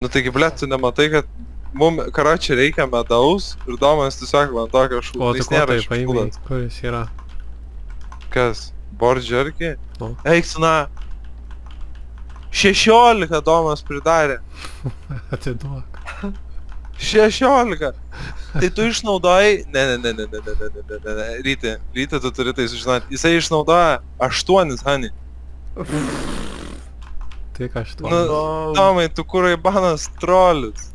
Nu taigi, ble, tu nematai, kad mum, karočiui, reikia medaus ir Domas tiesiog man tokio šūdo. O, tai ko tai paėmė? Kur jis yra? Kas? Bordžerkį? O. Eik, suna. 16 Domas pridarė. Atiduok. 16. Tai tu išnaudojai... Ne. Ryti tu turi tai sužinoti. Jisai išnaudoja 8, honey. Tik 8. Nu, Tomai, tu kurai banas trolis.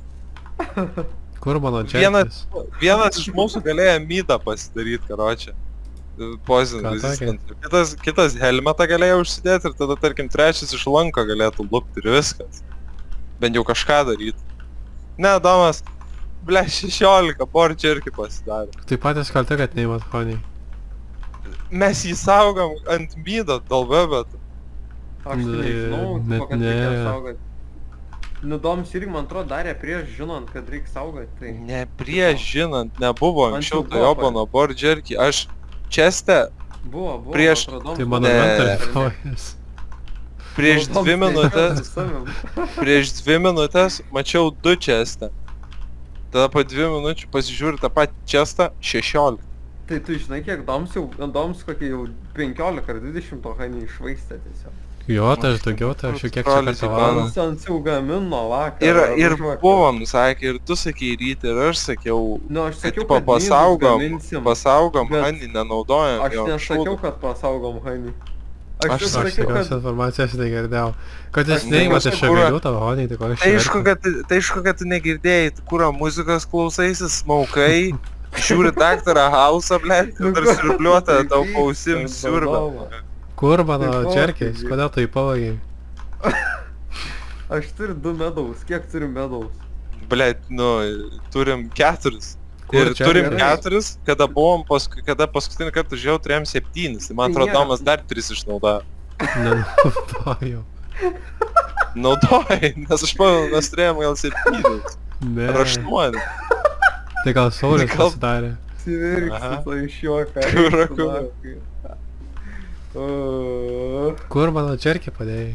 Kur mano džerkis? Vienas iš mūsų galėjo mydą pasidaryti, karočią. Poison resistant. Kitas helmetą galėjo užsidėti ir tada, tarkim, trečias iš lanko galėtų lupti ir viskas. Bent jau kažką daryti. Ne, Domas, ble, 16 bordžerkį pasidarė. Tai patys kalti, kad neįmat honey. Mes jį saugom ant mydo, dalbe, bet... Aš tai nežinau, net tipo, kad ne. reikia saugot. Nu, Doms irgi, man atrodo, darė prieš žinant, kad reikia saugot, tai... Ne, prieš žinant, nebuvo anksčiau jau to jobano bordžerkį. Aš česte Buvo, prieš- man atrodo, Tai Doms mano Ne. mentorius naujas. prieš Doms 2 minutės... su savim. Prieš 2 minutės mačiau 2 čestą. Tada po 2 minučių pasižiūriu tą patį čestą 16. Tai tu žinai, kiek Doms jau, Doms kokį jau 15 ar 20 to hanį išvaistė tiesiog. Jo, tai aš daugiau, tai aš jau kiek čia Trolis kartą į valandą. baną. Doms ant jau gamino vakar. Ir buvom sakė, ir tu sakei ryti, ir aš sakiau, Nu, aš kad sakiau, tipo kad pasaugom, pasaugom, bet hanį nenaudojam. Aš jo nesakiau, šūdų. kad pasaugom hanį. Aš Aš tik Aš sakiau, tokios kad... informacijos negirdėjau. Kad jis Aš neįmat sakiau, iš kad avilių tavo honey, tai ko aš Tai čia aišku, kad tu negirdėjai, tu kurą muzikos klausaisi, smaukai, žiūri daktarą House'ą, blėt, ir dar sirbliuotą tau pausim siurbę. Kur mano Tai ko džerkis? taigi? Kodėl tu jį pavagiai? Aš turiu 2 medaus. Kiek turiu medaus? Blėt, nu, turim 4. Kur Ir čia turim gerai? 4, kada paskutinį kartą žiūrėjau, turėjom 7. Tai man Tai atrodo, nėra. Domas dar 3 išnaudojo. Nenaudojau. Naudojai, nes aš pamenu, mes turėjom gal 7 Ne. ar 8. Tai gal Saulis Gal- pasidarė. Sivirksi Aha. to iš juoką. Kura. Kur mano džerkį padėjai?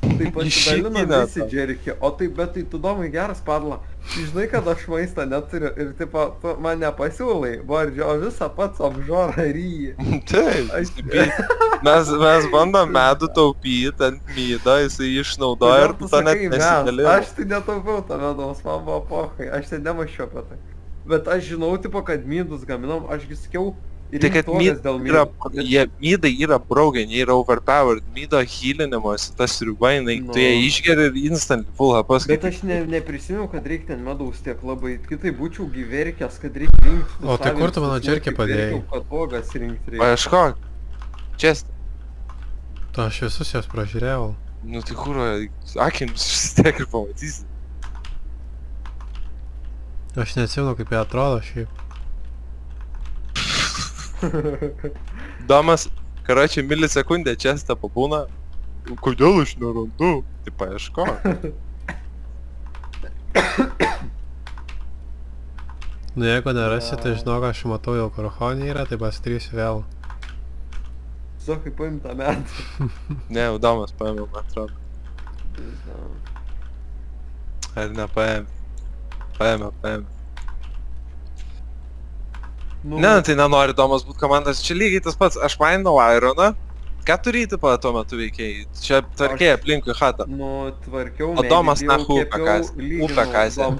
Tai pasidalino Išeina visi tau. džerikį, o tai, bet tai tu Domai geras padla. Tu žinai, kad aš maistą neturiu ir tipo, tu man nepasiūlai, bordžio, o visą pats apžorą ryji. Taip, Aš- mes bandom medų taupyti ant mydo, jisai išnaudoja ir Kodėl tu to net sakai mes? nesidalino. Aš tai netaupiau tą medaus, man buvo pohai, aš ten nemačiau apie tai. Bet aš žinau, tipo, kad mydus gaminom, ašgi sakiau, Tai kad dėl mydai yra broken, jie yra overpowered, mydo healinimas, tas sriuba, jinai, Nu. tu ją išgeri ir instant full HP. Bet aš neprisimenu, kad reikia ten medaus tiek labai, kitai būčiau gyverkęs, kad reikia rinkti. O tai kur tu mano džerkį padėjai? Patogas rinkti reikia. Paieškok. Čest. Tu aš visus jas pražiūrėjau. Nu tai kur, akims išstek ir pamatysi. Aš neatsimenu, kaip jie atrodo šiaip. Domas, karočiui, milisekundę čestą pabūna. Kodėl aš nerandu? Tai paieškok. Nu jeigu nerasi, tai žinok, aš matau jau kur honey yra, tai pasidarysiu vėl. Zokai paim tą metą. Ne, jau Domas paėmė, man atrodo. Ar nepaėmė? Paėmė. Nu, Ne, tai nenori Domas būt komandas. Čia lygiai tas pats. Aš mainau Ironą. Ką tu ryti tuo metu veikėjai? Čia tvarkėjai aplinkui chatą. Nu, tvarkiau. O Domas nahu upę kasė. Upę kasė.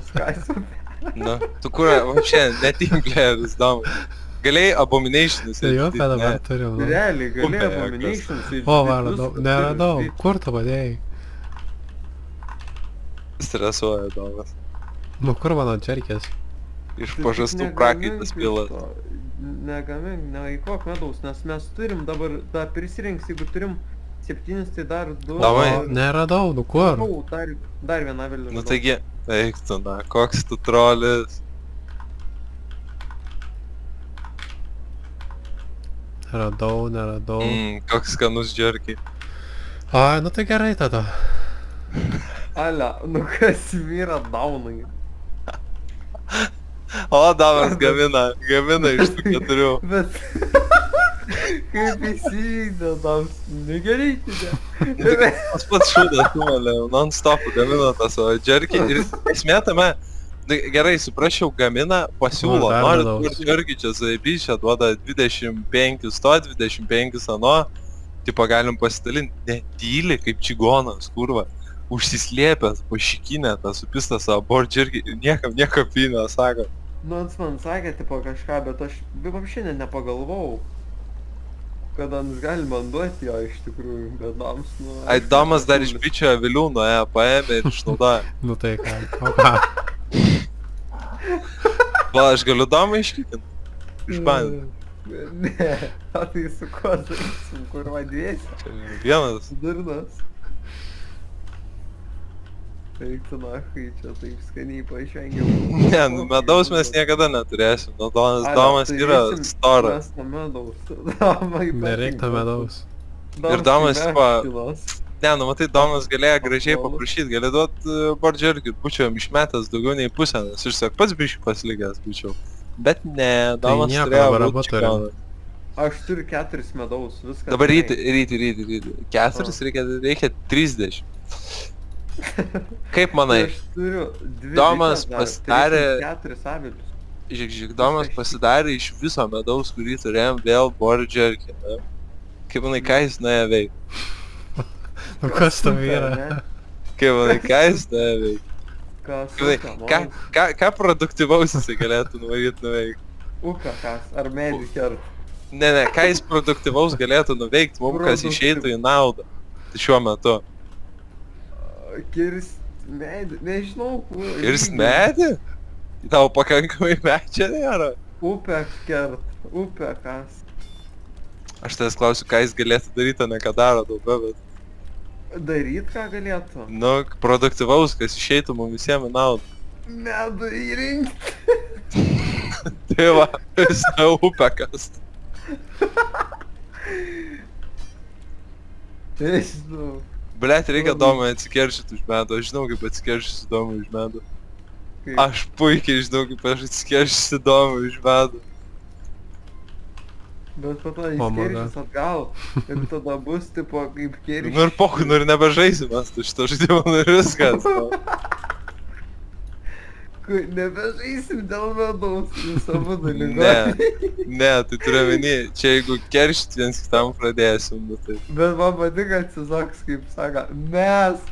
Nu, tu kur, čia, ne team playeris, Domas. Galėjai Abominationus. Tai jau apie dabar turim. Nu. Realiai, galėjau Upė, Abominations. O, va, radau. Neradau. Kur tu padėjai? Stresuoja Domas. Nu kur mano džerkis? Iš pažastų prakaitas pilas. Negamink, neįkok medaus, nes mes turim dabar, dar prisirinks, jeigu turim 7, tai dar 2. Davai. Neradau, nu kur? Dar viena vėliau. Nu taigi, eik tu, na, koks tu trolis. Neradau. Koks skanus džerkiai. Ai, nu tai gerai tada. Ale, nu kas vyra daunai. O, Domas gamina iš tų 4. Bet... Kaip įsidedam, negerėti, ne? Tas pats šūdas, numalė, non-stop gamina tas o džerkį ir esmė tame, tai gerai, suprasčiau, gamina, pasiūlo, Dar nori medaus. kur džerkį čia zaibys, čia duoda 25 to, 25 ano, tipo galim pasidalinti, netyli kaip čigonas, kurva, užsislėpęs, pašikinę, tą supistą savo bor džerkį, niekam nieko pynę, sako. Nu, ant man sakė, tipo, kažką, bet aš šiandien nepagalvojau, kad ant galima duoti jo iš tikrųjų, bet dams, nu... Ai, damas dar iš bičio avilių nuėjo, paėmė ir išnaudoja. Nu tai ką, o ką? Va, aš galiu damą iškikinti. Išbandyti. Ne, o tai su kuo žaisim, kur vadėsi? Vienas. Durnas. Eiktų nahui, čia taip skaniai paišvengiau. Ne, nu, medaus mes niekada neturėsim, nu, Ai, domas tai yra eisim stora. Mes to medaus. Damai Nereik to medaus. Ir damas, tipo, kilos. ne, nu, matai, domas galėjo gražiai Aktualu. paprašyti, galėjo duot bordžerkį, būčiau jam išmetęs daugiau nei pusę, nes aš sak, pats biškį pasilikęs būčiau. Bet ne, damas nieko, turėjo dabar būt abu turim. čempionas. Aš turiu 4 medaus, viskas. Dabar gerai. ryti. Keturis reikia 30. Kaip manai? Aš turiu 2 Domas pasidarė- 4 avilius. Žiūrėk, domas pasidarė iš viso medaus, kurį turėjom vėl bordžerkį, ne? Kaip manai, ką jis nuėjo veik? Nu kas tau Super, yra? ne? Kaip manai, ką jis nuėjo veik? Kas Kaip uka, manai, ką produktyvaus jisai galėtų nuvaryti nuveikti? Uka kas, ar medį kert. Ne, ką jis produktyvaus galėtų nuveikti, mums kas išeitų į naudą. Tai šiuo metu. Kirst medį, nežinau. Kirst medį? Tau pakankamai medžio nėra. Upę kert, upę kas. Aš tavęs klausiu, ką jis galėtų daryti, o ne ką daro daug, bet... Daryt ką galėtų? Nu, produktyvaus, kas išeitų mums visiems į naudą. Medų įrinkti. Tai va, visą upę kast. Nežinau. Blet, reikia domai atsikeršyti už medų, aš žinau kaip atsikeršyti domai už medų. Kaip? Aš puikiai žinau kaip aš atsikeršyti domai už medų. Bet po to O, mano. įskeršys atgal. Ir tada bus tipo kaip keršys. Nu ir pohui, nu ir nebežaisim mes tu šito žaidimo, nu ir viskas. Nu. Nebežaisim dėl medaus, jūs abu dalyvauja. Ne, tai turiu menį, čia jeigu keršyti viens kitam pradėsim, nu tai. Bet man patinka atsisaks, kaip sako, mes